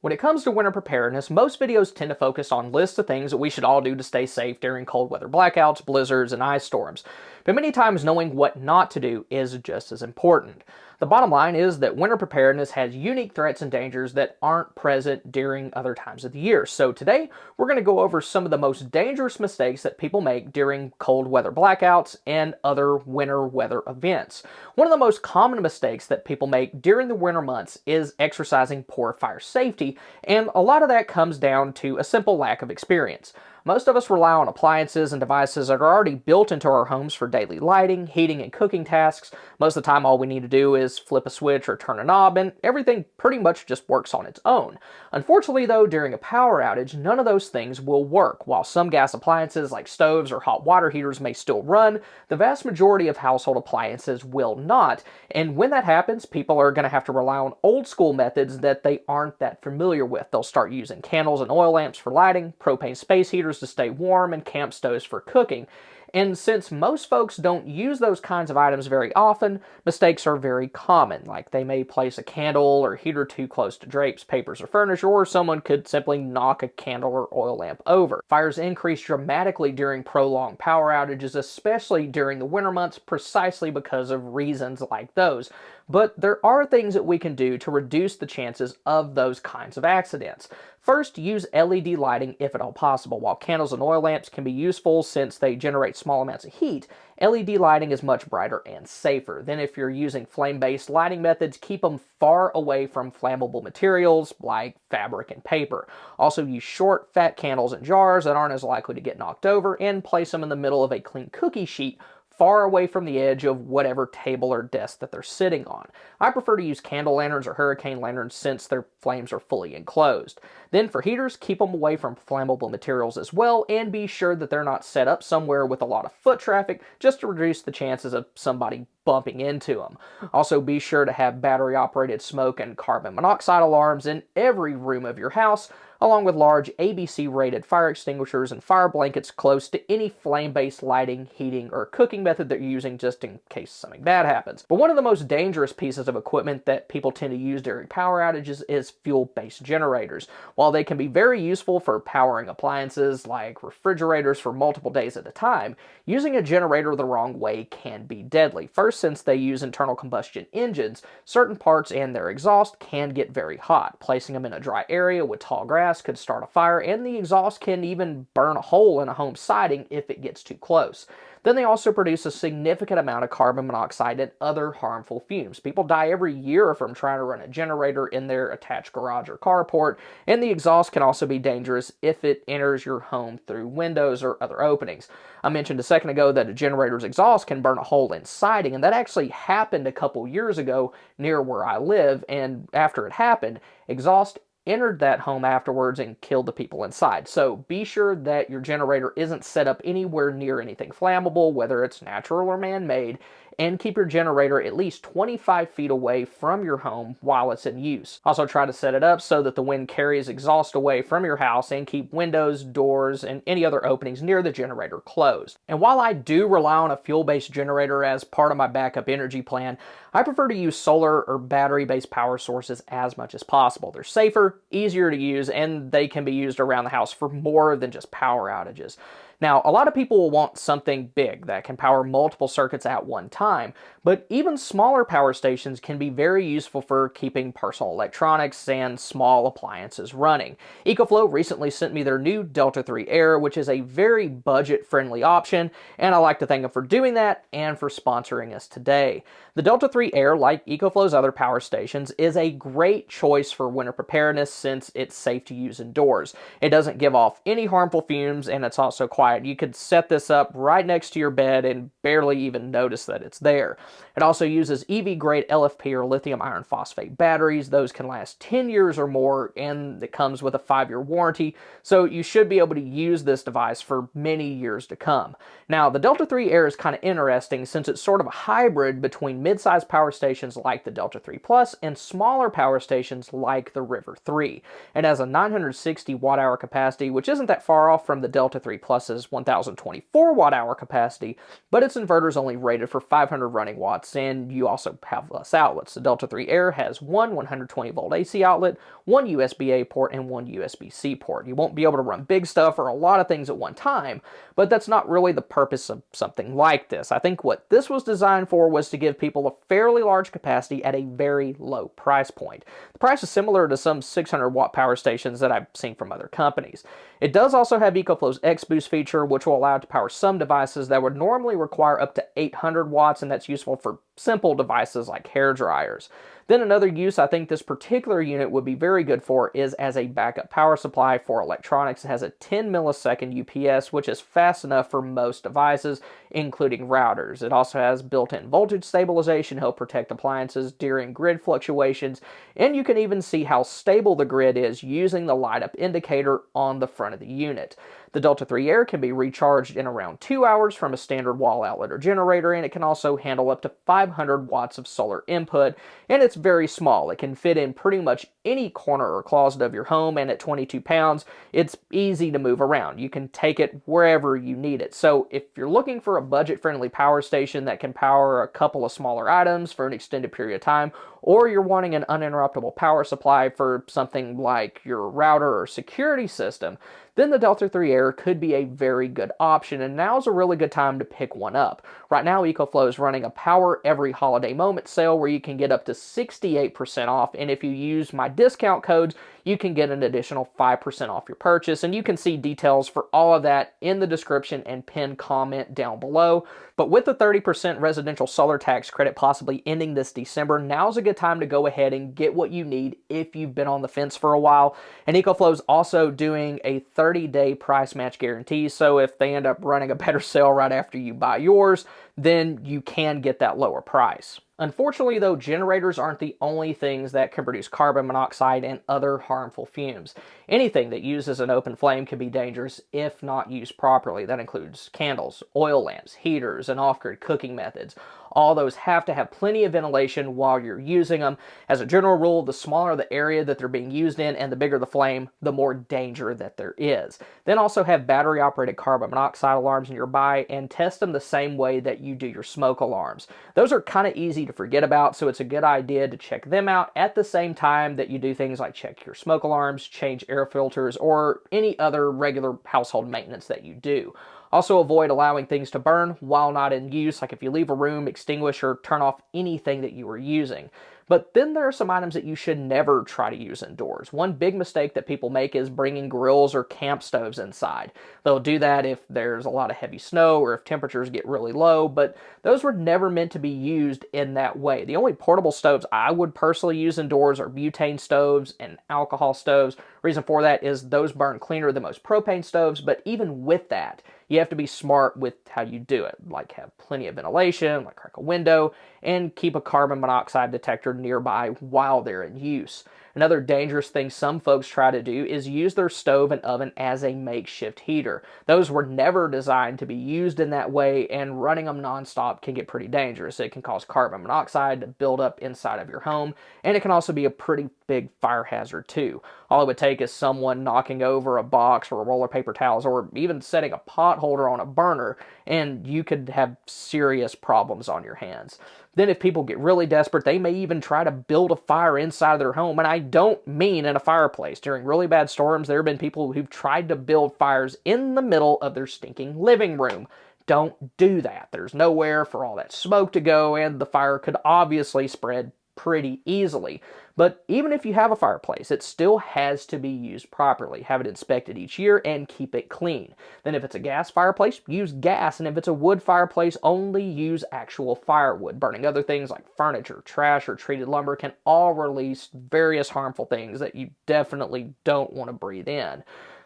When it comes to winter preparedness, most videos tend to focus on lists of things that we should all do to stay safe during cold weather blackouts, blizzards, and ice storms. But many times knowing what not to do is just as important. The bottom line is that winter preparedness has unique threats and dangers that aren't present during other times of the year. So today, we're going to go over some of the most dangerous mistakes that people make during cold weather blackouts and other winter weather events. One of the most common mistakes that people make during the winter months is exercising poor fire safety, and a lot of that comes down to a simple lack of experience. Most of us rely on appliances and devices that are already built into our homes for daily lighting, heating, and cooking tasks. Most of the time, all we need to do is flip a switch or turn a knob, and everything pretty much just works on its own. Unfortunately, though, during a power outage, none of those things will work. While some gas appliances like stoves or hot water heaters may still run, the vast majority of household appliances will not. And when that happens, people are going to have to rely on old school methods that they aren't that familiar with. They'll start using candles and oil lamps for lighting, propane space heaters to stay warm, and camp stoves for cooking. And since most folks don't use those kinds of items very often, mistakes are very common. Like they may place a candle or heater too close to drapes, papers, or furniture, or someone could simply knock a candle or oil lamp over. Fires increase dramatically during prolonged power outages, especially during the winter months, precisely because of reasons like those. But there are things that we can do to reduce the chances of those kinds of accidents. First, use LED lighting if at all possible. While candles and oil lamps can be useful since they generate small amounts of heat, LED lighting is much brighter and safer. Then if you're using flame-based lighting methods, keep them far away from flammable materials like fabric and paper. Also use short, fat candles in jars that aren't as likely to get knocked over, and place them in the middle of a clean cookie sheet far away from the edge of whatever table or desk that they're sitting on. I prefer to use candle lanterns or hurricane lanterns since their flames are fully enclosed. Then for heaters, keep them away from flammable materials as well, and be sure that they're not set up somewhere with a lot of foot traffic just to reduce the chances of somebody bumping into them. Also be sure to have battery operated smoke and carbon monoxide alarms in every room of your house, along with large ABC rated fire extinguishers and fire blankets close to any flame-based lighting, heating, or cooking method that you're using just in case something bad happens. But one of the most dangerous pieces of equipment that people tend to use during power outages is fuel-based generators. While they can be very useful for powering appliances like refrigerators for multiple days at a time, using a generator the wrong way can be deadly. First, since they use internal combustion engines, certain parts and their exhaust can get very hot. Placing them in a dry area with tall grass could start a fire, and the exhaust can even burn a hole in a home siding if it gets too close. Then they also produce a significant amount of carbon monoxide and other harmful fumes. People die every year from trying to run a generator in their attached garage or carport, and the exhaust can also be dangerous if it enters your home through windows or other openings. I mentioned a second ago that a generator's exhaust can burn a hole in siding, and that actually happened a couple years ago near where I live, and after it happened, exhaust entered that home afterwards and killed the people inside. So be sure that your generator isn't set up anywhere near anything flammable, whether it's natural or man-made, and keep your generator at least 25 feet away from your home while it's in use. Also try to set it up so that the wind carries exhaust away from your house, and keep windows, doors, and any other openings near the generator closed. And while I do rely on a fuel-based generator as part of my backup energy plan, I prefer to use solar or battery-based power sources as much as possible. They're safer, easier to use, and they can be used around the house for more than just power outages. Now, a lot of people will want something big that can power multiple circuits at one time, but even smaller power stations can be very useful for keeping personal electronics and small appliances running. EcoFlow recently sent me their new Delta 3 Air, which is a very budget-friendly option, and I like to thank them for doing that and for sponsoring us today. The Delta 3 Air, like EcoFlow's other power stations, is a great choice for winter preparedness since it's safe to use indoors. It doesn't give off any harmful fumes, and it's also quiet. You could set this up right next to your bed and barely even notice that it's there. It also uses EV-grade LFP or lithium iron phosphate batteries. Those can last 10 years or more, and it comes with a 5-year warranty, so you should be able to use this device for many years to come. Now, the Delta 3 Air is kind of interesting since it's sort of a hybrid between mid-sized power stations like the Delta 3 Plus and smaller power stations like the River 3. It has a 960 watt-hour capacity, which isn't that far off from the Delta 3 Plus's has 1024 watt hour capacity, but its inverter is only rated for 500 running watts, and you also have less outlets. The Delta 3 Air has one 120 volt AC outlet, one USB-A port, and one USB-C port. You won't be able to run big stuff or a lot of things at one time, but that's not really the purpose of something like this. I think what this was designed for was to give people a fairly large capacity at a very low price point. The price is similar to some 600 watt power stations that I've seen from other companies. It does also have EcoFlow's X-Boost feature, which will allow it to power some devices that would normally require up to 800 watts, and that's useful for simple devices like hair dryers. Then another use I think this particular unit would be very good for is as a backup power supply for electronics. It has a 10 millisecond UPS, which is fast enough for most devices, including routers. It also has built-in voltage stabilization to help protect appliances during grid fluctuations, and you can even see how stable the grid is using the light-up indicator on the front of the unit. The Delta 3 Air can be recharged in around 2 hours from a standard wall outlet or generator, and it can also handle up to 500 watts of solar input, and it's very small. It can fit in pretty much any corner or closet of your home, and at 22 pounds, it's easy to move around. You can take it wherever you need it. So if you're looking for a budget-friendly power station that can power a couple of smaller items for an extended period of time, or you're wanting an uninterruptible power supply for something like your router or security system, then the Delta 3 Air could be a very good option, and now's a really good time to pick one up. Right now, EcoFlow is running a Power Every Holiday Moment sale where you can get up to 68% off, and if you use my discount codes, you can get an additional 5% off your purchase, and you can see details for all of that in the description and pinned comment down below. But with the 30% residential solar tax credit possibly ending this December, now's a good time to go ahead and get what you need if you've been on the fence for a while. And EcoFlow is also doing a 30-day price match guarantee, so if they end up running a better sale right after you buy yours, then you can get that lower price. Unfortunately, though, generators aren't the only things that can produce carbon monoxide and other harmful fumes. Anything that uses an open flame can be dangerous if not used properly. That includes candles, oil lamps, heaters, and off-grid cooking methods. All those have to have plenty of ventilation while you're using them. As a general rule, the smaller the area that they're being used in and the bigger the flame, the more danger that there is. Then also have battery-operated carbon monoxide alarms nearby and test them the same way that you do your smoke alarms. Those are kind of easy to forget about, so it's a good idea to check them out at the same time that you do things like check your smoke alarms, change air filters, or any other regular household maintenance that you do. Also avoid allowing things to burn while not in use, like if you leave a room, extinguish or turn off anything that you were using. But then there are some items that you should never try to use indoors. One big mistake that people make is bringing grills or camp stoves inside. They'll do that if there's a lot of heavy snow or if temperatures get really low, but those were never meant to be used in that way. The only portable stoves I would personally use indoors are butane stoves and alcohol stoves. Reason for that is those burn cleaner than most propane stoves, but even with that, you have to be smart with how you do it, like have plenty of ventilation, like crack a window, and keep a carbon monoxide detector nearby while they're in use. Another dangerous thing some folks try to do is use their stove and oven as a makeshift heater. Those were never designed to be used in that way, and running them nonstop can get pretty dangerous. It can cause carbon monoxide to build up inside of your home, and it can also be a pretty big fire hazard too. All it would take is someone knocking over a box or a roll of paper towels or even setting a pot holder on a burner, and you could have serious problems on your hands. Then if people get really desperate, they may even try to build a fire inside their home, and I don't mean in a fireplace. During really bad storms, there have been people who've tried to build fires in the middle of their stinking living room. Don't do that. There's nowhere for all that smoke to go, and the fire could obviously spread pretty easily. But even if you have a fireplace, it still has to be used properly. Have it inspected each year and keep it clean. Then if it's a gas fireplace, use gas, and if it's a wood fireplace, only use actual firewood. Burning other things like furniture, trash, or treated lumber can all release various harmful things that you definitely don't want to breathe in.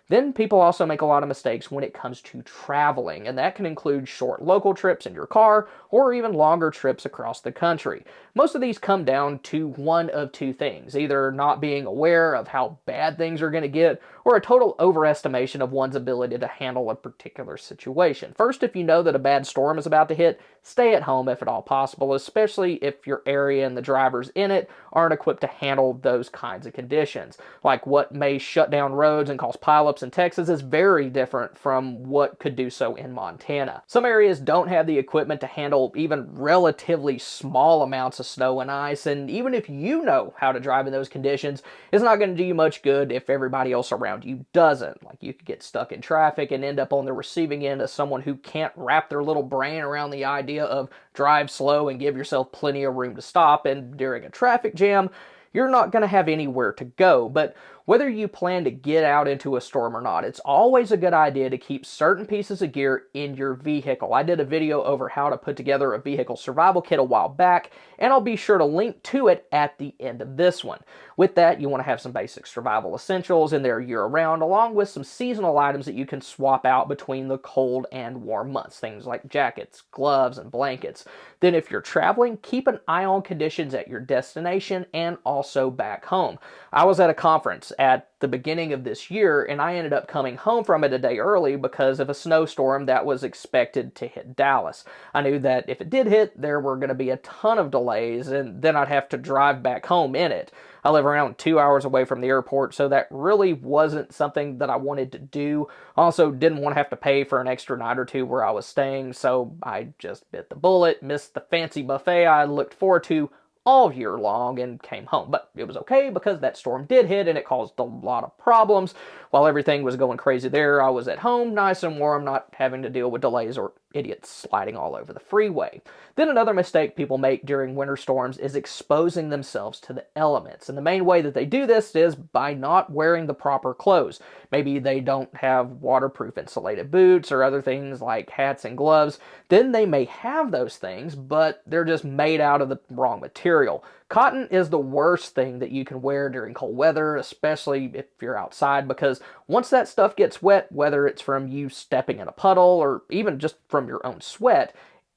Then people also make a lot of mistakes when it comes to traveling, and that can include short local trips in your car or even longer trips across the country. Most of these come down to one of two things, either not being aware of how bad things are going to get or a total overestimation of one's ability to handle a particular situation. First, if you know that a bad storm is about to hit, stay at home if at all possible, especially if your area and the drivers in it aren't equipped to handle those kinds of conditions, like what may shut down roads and cause pileups develops in Texas is very different from what could do so in Montana. Some areas don't have the equipment to handle even relatively small amounts of snow and ice, and even if you know how to drive in those conditions, it's not going to do you much good if everybody else around you doesn't. Like, you could get stuck in traffic and end up on the receiving end of someone who can't wrap their little brain around the idea of drive slow and give yourself plenty of room to stop, and during a traffic jam, you're not going to have anywhere to go. But whether you plan to get out into a storm or not, it's always a good idea to keep certain pieces of gear in your vehicle. I did a video over how to put together a vehicle survival kit a while back, and I'll be sure to link to it at the end of this one. With that, you want to have some basic survival essentials in there year-round, along with some seasonal items that you can swap out between the cold and warm months. Things like jackets, gloves, and blankets. Then if you're traveling, keep an eye on conditions at your destination and also back home. I was at a conference at the beginning of this year, and I ended up coming home from it a day early because of a snowstorm that was expected to hit Dallas. I knew that if it did hit, there were going to be a ton of delays, and then I'd have to drive back home in it. I live around 2 hours away from the airport, so that really wasn't something that I wanted to do. Also, didn't want to have to pay for an extra night or two where I was staying, so I just bit the bullet, missed the fancy buffet I looked forward to all year long, and came home. But it was okay because that storm did hit and it caused a lot of problems. While everything was going crazy there, I was at home, nice and warm, not having to deal with delays or idiots sliding all over the freeway. Then another mistake people make during winter storms is exposing themselves to the elements. And the main way that they do this is by not wearing the proper clothes. Maybe they don't have waterproof insulated boots or other things like hats and gloves. Then they may have those things, but they're just made out of the wrong material. Cotton is the worst thing that you can wear during cold weather, especially if you're outside, because once that stuff gets wet, whether it's from you stepping in a puddle or even just from your own sweat,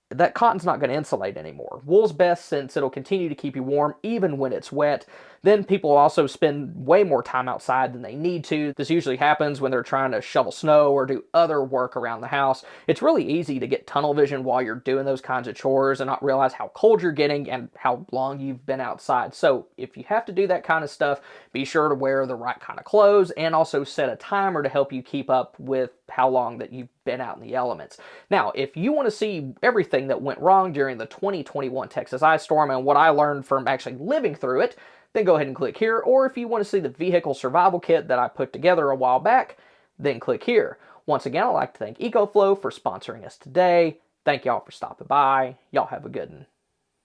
that cotton's not going to insulate anymore. Wool's best since it'll continue to keep you warm even when it's wet. Then people also spend way more time outside than they need to. This usually happens when they're trying to shovel snow or do other work around the house. It's really easy to get tunnel vision while you're doing those kinds of chores and not realize how cold you're getting and how long you've been outside. So if you have to do that kind of stuff, be sure to wear the right kind of clothes and also set a timer to help you keep up with how long that you've been out in the elements. Now, if you want to see everything that went wrong during the 2021 Texas ice storm and what I learned from actually living through it, then go ahead and click here. Or if you want to see the vehicle survival kit that I put together a while back, then click here. Once again, I'd like to thank EcoFlow for sponsoring us today. Thank y'all for stopping by. Y'all have a good one.